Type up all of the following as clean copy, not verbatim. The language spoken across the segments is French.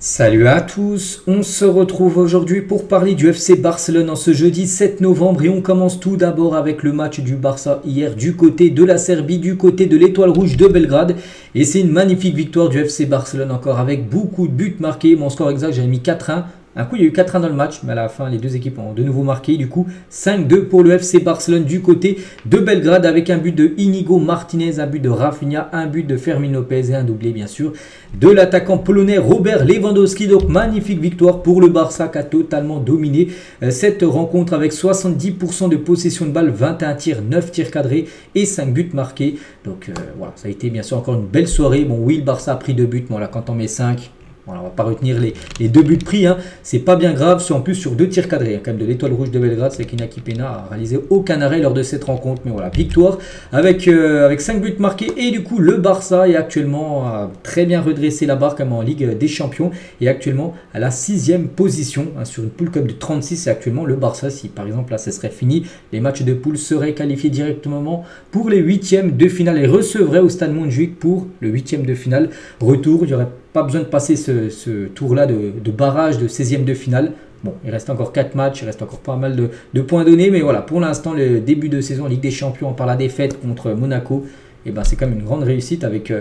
Salut à tous, on se retrouve aujourd'hui pour parler du FC Barcelone en ce jeudi 7 novembre et on commence tout d'abord avec le match du Barça hier du côté de la Serbie, du côté de l'Étoile Rouge de Belgrade et c'est une magnifique victoire du FC Barcelone encore avec beaucoup de buts marqués. Mon score exact j'avais mis 4-1. Un coup, il y a eu 4-1 dans le match, mais à la fin, les deux équipes ont de nouveau marqué. Du coup, 5-2 pour le FC Barcelone du côté de Belgrade avec un but de Inigo Martinez, un but de Rafinha, un but de Fermin Lopez et un doublé, bien sûr, de l'attaquant polonais Robert Lewandowski. Donc, magnifique victoire pour le Barça qui a totalement dominé cette rencontre avec 70% de possession de balle, 21 tirs, 9 tirs cadrés et 5 buts marqués. Donc, voilà, ça a été bien sûr encore une belle soirée. Bon, oui, le Barça a pris 2 buts, mais voilà, quand on met 5... Voilà, on va pas retenir les deux buts pris, hein. C'est pas bien grave, en plus sur 2 tirs cadrés, hein, quand même de l'Étoile Rouge de Belgrade, c'est qu'Inaki Peña a réalisé aucun arrêt lors de cette rencontre, mais voilà, victoire avec 5 buts marqués, et du coup le Barça est actuellement très bien redressé la barre comme en Ligue des Champions, et actuellement à la 6e position, hein, sur une poule cup de 36, et actuellement le Barça, si par exemple là ce serait fini, les matchs de poule seraient qualifiés directement pour les 8e de finale, et recevraient au Stade Montjuïc pour le 8e de finale, retour, il y aurait pas besoin de passer ce tour-là de barrage de 16e de finale. Bon, il reste encore 4 matchs, il reste encore pas mal de points donnés. Mais voilà, pour l'instant, le début de saison en Ligue des Champions par la défaite contre Monaco, eh ben, c'est quand même une grande réussite avec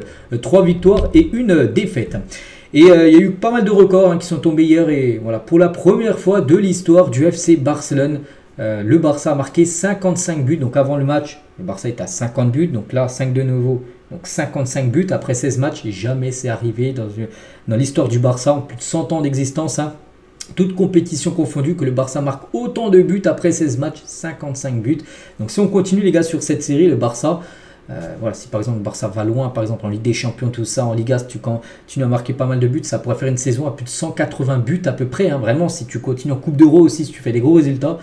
3 victoires et une défaite. Et il y a eu pas mal de records, hein, qui sont tombés hier. Et voilà, pour la première fois de l'histoire du FC Barcelone, le Barça a marqué 55 buts. Donc avant le match, le Barça est à 50 buts. Donc là, 5 de nouveau. Donc 55 buts après 16 matchs, et jamais c'est arrivé dans l'histoire du Barça en plus de 100 ans d'existence, hein, toute compétition confondue, que le Barça marque autant de buts après 16 matchs, 55 buts. Donc si on continue les gars sur cette série, le Barça, voilà, si par exemple le Barça va loin, par exemple en Ligue des Champions, tout ça, en Liga, si tu continues à marquer pas mal de buts, ça pourrait faire une saison à plus de 180 buts à peu près, hein, vraiment, si tu continues en Coupe d'Euro aussi, si tu fais des gros résultats.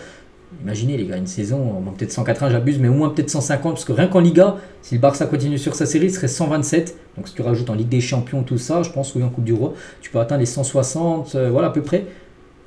Imaginez les gars, une saison, bon, peut-être 180 j'abuse, mais au moins peut-être 150, parce que rien qu'en Liga, si le Barça continue sur sa série, ce serait 127. Donc si tu rajoutes en Ligue des Champions, tout ça, je pense, oui, en Coupe du Roi, tu peux atteindre les 160, voilà à peu près.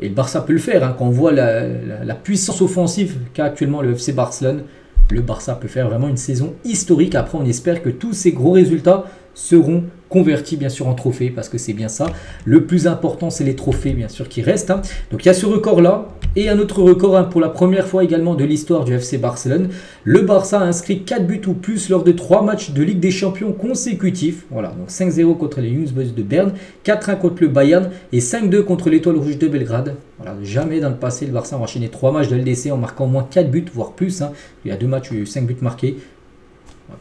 Et le Barça peut le faire, hein, quand on voit la puissance offensive qu'a actuellement le FC Barcelone, le Barça peut faire vraiment une saison historique. Après, on espère que tous ces gros résultats seront convertis bien sûr en trophées, parce que c'est bien ça. Le plus important, c'est les trophées bien sûr qui restent, hein. Donc il y a ce record là et un autre record, hein, pour la première fois également de l'histoire du FC Barcelone. Le Barça a inscrit 4 buts ou plus lors de 3 matchs de Ligue des Champions consécutifs. Voilà, donc 5-0 contre les Young Boys de Berne, 4-1 contre le Bayern et 5-2 contre l'Étoile Rouge de Belgrade. Voilà, jamais dans le passé le Barça a enchaîné 3 matchs de LDC en marquant au moins 4 buts, voire plus, hein. Il y a 2 matchs où il y a eu 5 buts marqués.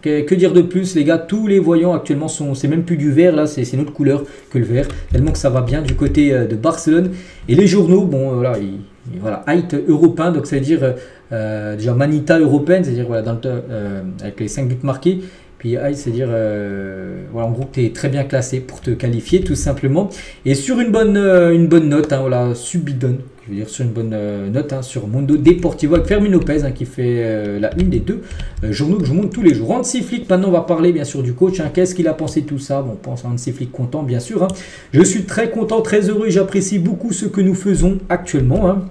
Que dire de plus les gars, tous les voyants actuellement c'est même plus du vert là, c'est notre couleur que le vert, tellement que ça va bien du côté de Barcelone. Et les journaux, bon voilà, voilà, height européen, donc ça veut dire déjà manita européenne, c'est-à-dire voilà, avec les 5 buts marqués. Puis height, c'est-à-dire voilà, en gros tu es très bien classé pour te qualifier tout simplement. Et sur une bonne note, hein, voilà, subidon, je veux dire sur une bonne note, hein, sur Mundo Deportivo avec Fermin Lopez, hein, qui fait la une des 2 journaux que je monte tous les jours. Hansi Flick, maintenant on va parler bien sûr du coach, hein. Qu'est-ce qu'il a pensé de tout ça? Bon, on pense à Hansi Flick content bien sûr, hein. Je suis très content, très heureux et j'apprécie beaucoup ce que nous faisons actuellement, hein.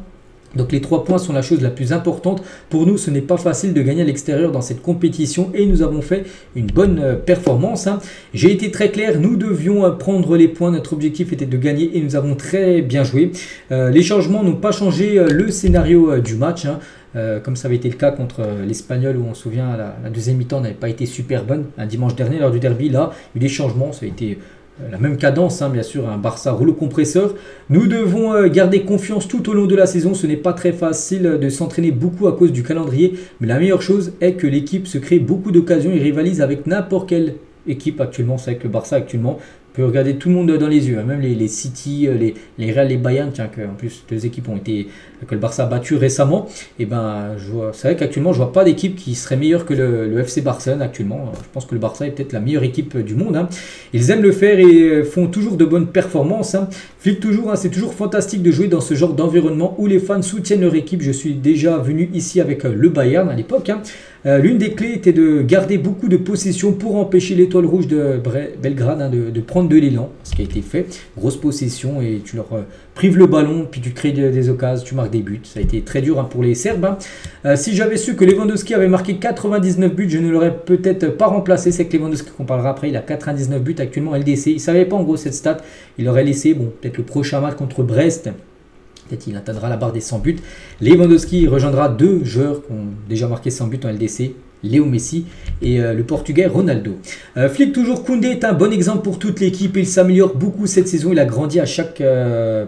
Donc les 3 points sont la chose la plus importante. Pour nous, ce n'est pas facile de gagner à l'extérieur dans cette compétition et nous avons fait une bonne performance, hein. J'ai été très clair, nous devions prendre les points, notre objectif était de gagner et nous avons très bien joué. Les changements n'ont pas changé le scénario du match, hein. Comme ça avait été le cas contre l'Espagnol où on se souvient la deuxième mi-temps n'avait pas été super bonne, un dimanche dernier lors du derby. Là, il y a eu des changements, ça a été la même cadence, hein, bien sûr, un Barça rouleau compresseur. Nous devons garder confiance tout au long de la saison. Ce n'est pas très facile de s'entraîner beaucoup à cause du calendrier, mais la meilleure chose est que l'équipe se crée beaucoup d'occasions et rivalise avec n'importe quelle équipe actuellement. C'est avec le Barça actuellement. On peut regarder tout le monde dans les yeux, hein, même les City, les Real, les Bayern, tiens, que en plus 2 équipes que le Barça a battu récemment. Et ben, c'est vrai qu'actuellement, je vois pas d'équipe qui serait meilleure que le FC Barcelone actuellement. Je pense que le Barça est peut-être la meilleure équipe du monde, hein. Ils aiment le faire et font toujours de bonnes performances, hein. Flick toujours, hein, c'est toujours fantastique de jouer dans ce genre d'environnement où les fans soutiennent leur équipe. Je suis déjà venu ici avec le Bayern à l'époque, hein. L'une des clés était de garder beaucoup de possession pour empêcher l'Étoile Rouge de Belgrade de prendre de l'élan, ce qui a été fait. Grosse possession et tu leur prives le ballon, puis tu crées des occasions, tu marques des buts. Ça a été très dur pour les Serbes. Si j'avais su que Lewandowski avait marqué 99 buts, je ne l'aurais peut-être pas remplacé. C'est que Lewandowski, qu'on parlera après, il a 99 buts actuellement LDC. Il ne savait pas en gros cette stat. Il aurait laissé, bon, peut-être le prochain match contre Brest. Peut-être qu'il atteindra la barre des 100 buts. Lewandowski rejoindra deux joueurs qui ont déjà marqué 100 buts en LDC. Léo Messi et le Portugais Ronaldo. Flick toujours, Koundé est un bon exemple pour toute l'équipe. Il s'améliore beaucoup cette saison. Il a grandi à chaque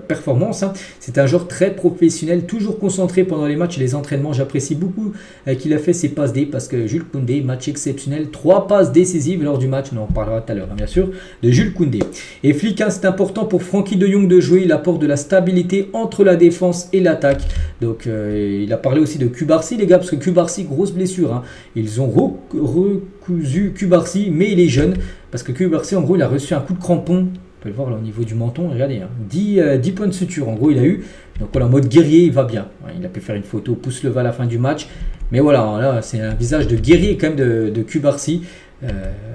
performance. C'est un joueur très professionnel, toujours concentré pendant les matchs et les entraînements. J'apprécie beaucoup qu'il a fait ses passes D parce que Jules Koundé, match exceptionnel. 3 passes décisives lors du match. On en parlera tout à l'heure, bien sûr, de Jules Koundé. Et Flick, c'est important pour Frenkie de Jong de jouer. Il apporte de la stabilité entre la défense et l'attaque. Donc, il a parlé aussi de Cubarsí, les gars, parce que Cubarsí, grosse blessure. Ils ont recousu Cubarsí, mais il est jeune. Parce que Cubarsí, en gros, il a reçu un coup de crampon. On peut le voir là au niveau du menton. Regardez, 10 points de suture. En gros, il a eu. Donc voilà, en mode guerrier, il va bien. Il a pu faire une photo pouce levé à la fin du match. Mais voilà, là, c'est un visage de guerrier quand même de Cubarsí.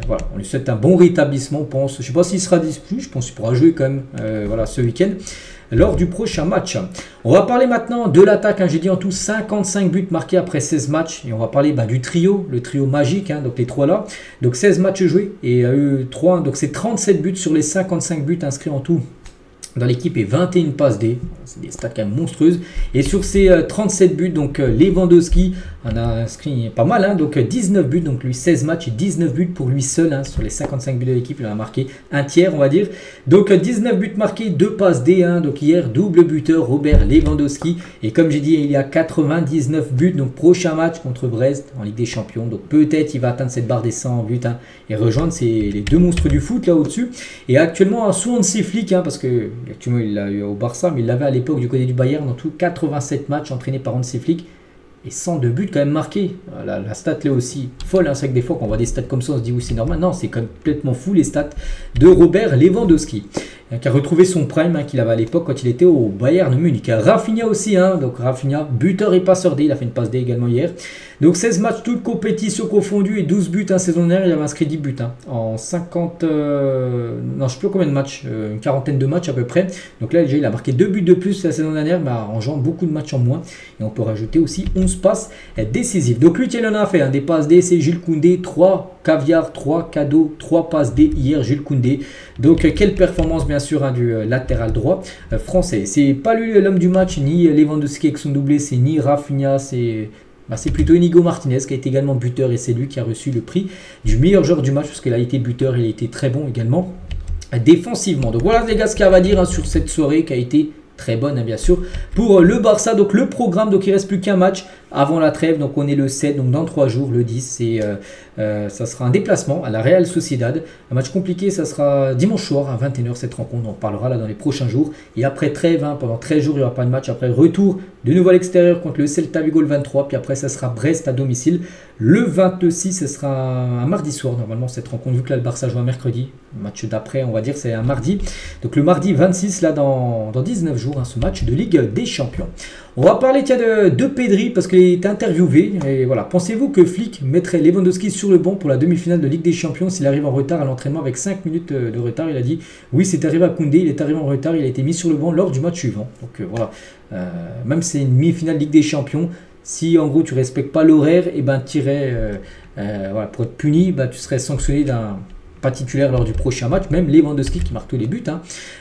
Voilà, on lui souhaite un bon rétablissement, on pense. Je ne sais pas s'il sera disponible. Je pense qu'il pourra jouer quand même voilà, ce week-end lors du prochain match. On va parler maintenant de l'attaque. J'ai dit en tout 55 buts marqués après 16 matchs. Et on va parler du trio, le trio magique, donc les trois là. Donc 16 matchs joués et il y a eu 3. Donc c'est 37 buts sur les 55 buts inscrits en tout dans l'équipe et 21 passes D. C'est des stats quand même monstrueuses. Et sur ces 37 buts, donc Lewandowski en a inscrit pas mal. Donc 19 buts, donc lui 16 matchs et 19 buts pour lui seul. Sur les 55 buts de l'équipe, il en a marqué un tiers, on va dire. Donc 19 buts marqués, 2 passes D. Donc hier, double buteur Robert Lewandowski. Et comme j'ai dit, il y a 99 buts. Donc prochain match contre Brest en Ligue des Champions. Donc peut-être il va atteindre cette barre des 100 buts et rejoindre les deux monstres du foot là au-dessus. Et actuellement, sous Hansi Flick, parce que actuellement il l'a eu au Barça, mais il l'avait à l'époque du côté du Bayern, dans tout 87 matchs entraînés par Hansi Flick et 102 buts quand même marqués. La stat là aussi folle, c'est vrai que des fois quand on voit des stats comme ça on se dit oui c'est normal, non c'est complètement fou les stats de Robert Lewandowski qui a retrouvé son prime qu'il avait à l'époque quand il était au Bayern Munich. Rafinha aussi, donc Rafinha, buteur et passeur D, il a fait une passe D également hier. Donc 16 matchs, toutes compétitions confondues et 12 buts saison dernière, il avait inscrit 10 buts en 50, non je ne sais plus combien de matchs, une quarantaine de matchs à peu près. Donc là déjà il a marqué 2 buts de plus la saison dernière, mais en jouant beaucoup de matchs en moins. Et on peut rajouter aussi 11 passes décisives. Donc lui il en a fait des passes D, c'est Jules Koundé, 3 caviar, 3 cadeaux, 3 passes D hier Jules Koundé. Donc quelle performance bien sûr du latéral droit français. C'est pas lui l'homme du match, ni Lewandowski avec son doublé, c'est ni Rafinha, c'est plutôt Inigo Martinez qui a été également buteur et c'est lui qui a reçu le prix du meilleur joueur du match parce qu'il a été buteur, il a été très bon également défensivement. Donc voilà les gars ce qu'il y a à dire sur cette soirée qui a été très bonne bien sûr pour le Barça. Donc le programme, donc il ne reste plus qu'un match avant la trêve, donc on est le 7, donc dans 3 jours, le 10, et ça sera un déplacement à la Real Sociedad. Un match compliqué, ça sera dimanche soir à 21h cette rencontre, on parlera là dans les prochains jours. Et après trêve, pendant 13 jours, il n'y aura pas de match. Après retour de nouveau à l'extérieur contre le Celta Vigo le 23, puis après ça sera Brest à domicile. Le 26, ce sera un mardi soir normalement cette rencontre, vu que là le Barça joue un mercredi. Le match d'après, on va dire, c'est un mardi. Donc le mardi 26, là dans 19 jours, ce match de Ligue des Champions. On va parler de Pedri parce qu'il est interviewé. Et voilà, pensez-vous que Flick mettrait Lewandowski sur le banc pour la demi-finale de Ligue des Champions s'il arrive en retard à l'entraînement avec 5 minutes de retard? Il a dit oui, c'est arrivé à Koundé, il est arrivé en retard, il a été mis sur le banc lors du match suivant. Donc voilà, même si c'est une demi-finale Ligue des Champions, si en gros tu respectes pas l'horaire, et voilà, pour être puni, tu serais sanctionné d'un pas titulaire lors du prochain match, même Lewandowski qui marque tous les buts.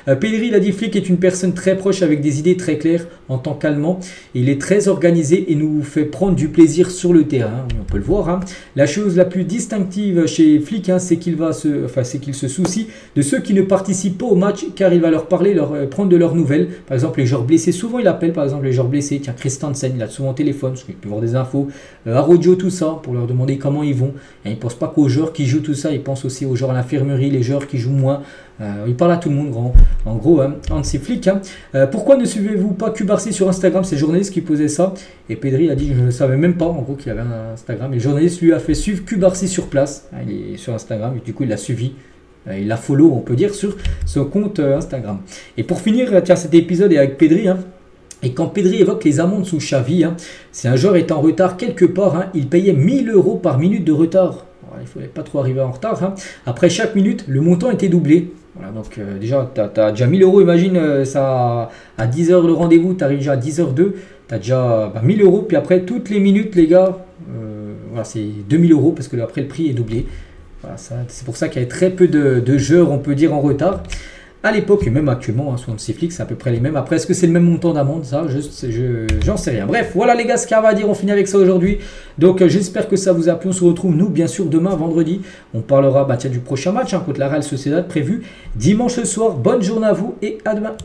Pedri, il a dit Flick est une personne très proche avec des idées très claires en tant qu'Allemand. Il est très organisé et nous fait prendre du plaisir sur le terrain. On peut le voir. La chose la plus distinctive chez Flick, c'est qu'il se soucie de ceux qui ne participent pas au match car il va leur parler, prendre de leurs nouvelles. Par exemple, les joueurs blessés, souvent il appelle par exemple les joueurs blessés. Tiens, Christensen, il a souvent au téléphone parce qu'il peut voir des infos. Araujo, tout ça, pour leur demander comment ils vont. Et il ne pense pas qu'aux joueurs qui jouent tout ça, il pense aussi aux joueurs à l'infirmerie, les joueurs qui jouent moins. Il parle à tout le monde, en gros, Hansi Flick. Pourquoi ne suivez-vous pas Cubarsí sur Instagram? C'est le journaliste qui posait ça. Et Pedri a dit, je ne savais même pas, en gros, qu'il avait un Instagram. Et le journaliste lui a fait suivre Cubarsí sur place. Il est sur Instagram, et du coup, il l'a suivi. Il l'a follow, on peut dire, sur son compte Instagram. Et pour finir, tiens, cet épisode est avec Pedri. Et quand Pedri évoque les amendes sous Xavi, hein, si un joueur est en retard quelque part, hein, il payait 1000 € par minute de retard. Voilà, il ne fallait pas trop arriver en retard. Hein. Après chaque minute, le montant était doublé. Voilà, donc déjà, tu as déjà 1000 €, imagine, ça, à 10 h le rendez-vous, tu arrives déjà à 10 h 2, tu as déjà 1000 €. Puis après, toutes les minutes, les gars, voilà, c'est 2000 € parce que après, le prix est doublé. Voilà, c'est pour ça qu'il y a très peu de joueurs, on peut dire, en retard. À l'époque, et même actuellement, hein, sur Netflix, c'est à peu près les mêmes. Après, est-ce que c'est le même montant d'amende? Ça, j'en sais rien. Bref, voilà les gars, ce qu'il y a à dire. On finit avec ça aujourd'hui. Donc, j'espère que ça vous a plu. On se retrouve, nous, bien sûr, demain, vendredi. On parlera du prochain match hein, contre la Real Sociedad prévu dimanche soir. Bonne journée à vous et à demain.